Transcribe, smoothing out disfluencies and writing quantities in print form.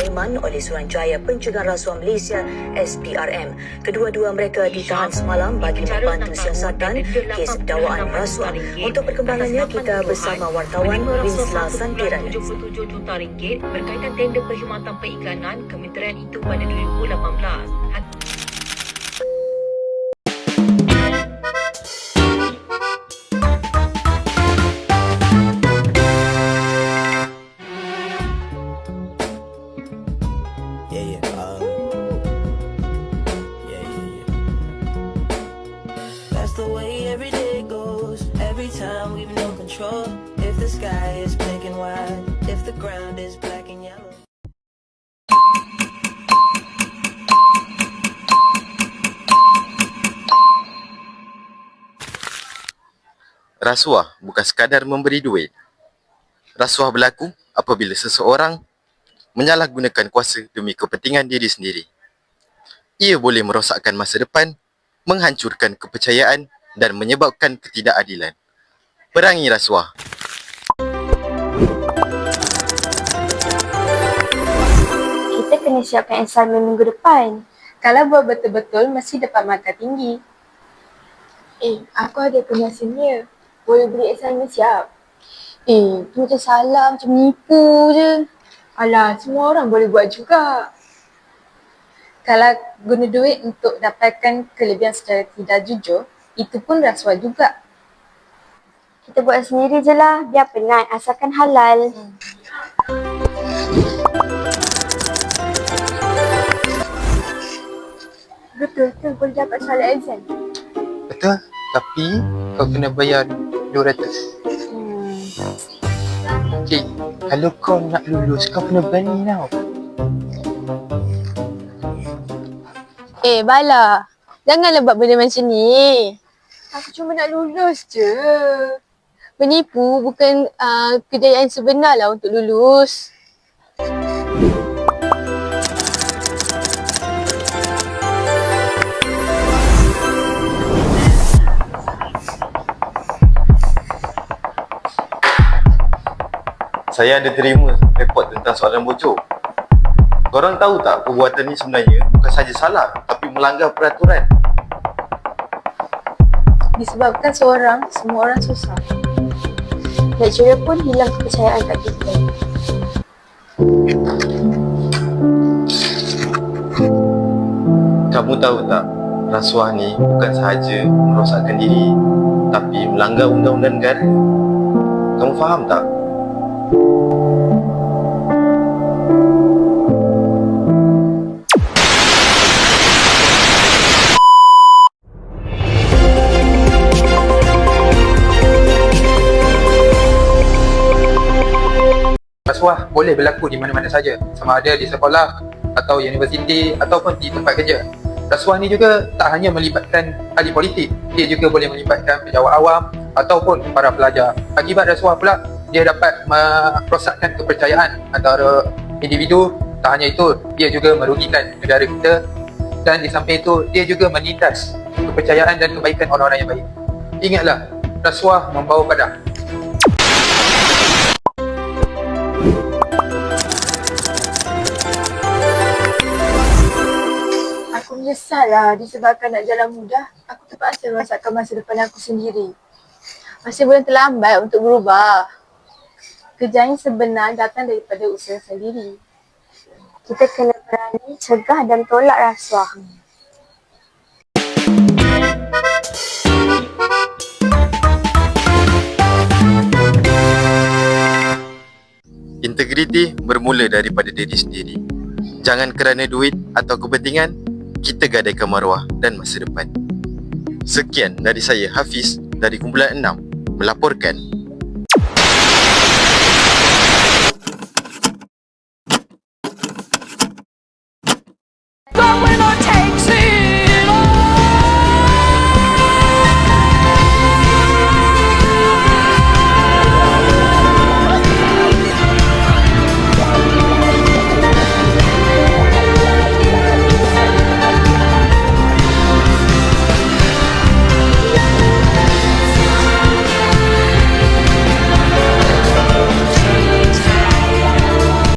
Sulaiman oleh Suruhanjaya Pencegahan Rasuah Malaysia SPRM. Kedua-dua mereka ditahan semalam bagi membantu siasatan kes dakwaan rasuah. Untuk perkembangannya, kita bersama wartawan Winsla Santiran. RM77 juta berkaitan tender perkhidmatan periklanan Kementerian itu pada 2018. That's the way every day goes. Every time we've no control. If the sky is pink and white, if the ground is black and yellow. Rasuah bukan sekadar memberi duit. Rasuah berlaku apabila seseorang menyalahgunakan kuasa demi kepentingan diri sendiri. Ia boleh merosakkan masa depan, menghancurkan kepercayaan dan menyebabkan ketidakadilan. Perangi rasuah. Kita kena siapkan assignment minggu depan. Kalau buat betul-betul, mesti dapat markah tinggi. Aku ada kenal senior. Boleh beli assignment siap? Tu macam salah, macam nipu je. Alah, semua orang boleh buat juga. Kalau guna duit untuk dapatkan kelebihan secara tidak jujur, itu pun rasuah juga. Kita buat sendiri je lah, biar penat, asalkan halal. Betul, boleh dapat soalan exam. Betul, tapi kau kena bayar 200. Cik, kalau kau nak lulus, kau kena berani tau. Bala, janganlah buat benda macam ni. Aku cuma nak lulus je. Menipu bukan kejayaan sebenar lah untuk lulus. Saya ada terima report tentang soalan bocor. Korang tahu tak, perbuatan ni sebenarnya bukan saja salah tapi melanggar peraturan. Disebabkan seorang, semua orang susah. Lecturer pun hilang kepercayaan kat kita. Kamu tahu tak, rasuah ni bukan sahaja merosakkan diri tapi melanggar undang-undang negara. Kamu faham tak? Rasuah boleh berlaku di mana-mana saja, sama ada di sekolah atau universiti ataupun di tempat kerja. Rasuah ni juga tak hanya melibatkan ahli politik, dia juga boleh melibatkan pejabat awam ataupun para pelajar. Akibat rasuah pula, dia dapat merosakkan kepercayaan antara individu. Tak hanya itu, dia juga merugikan negara kita, dan di samping itu, dia juga menindas kepercayaan dan kebaikan orang-orang yang baik. Ingatlah, rasuah membawa padam. Aku menyesal lah disebabkan nak jalan mudah, aku terpaksa merosakkan masa depan aku sendiri. Masih belum terlambat untuk berubah. Kerjaan sebenar datang daripada usaha sendiri. Kita kena berani cegah dan tolak rasuah. Integriti bermula daripada diri sendiri. Jangan kerana duit atau kepentingan, kita gadaikan maruah dan masa depan. Sekian dari saya, Hafiz, dari Kumpulan 6, melaporkan.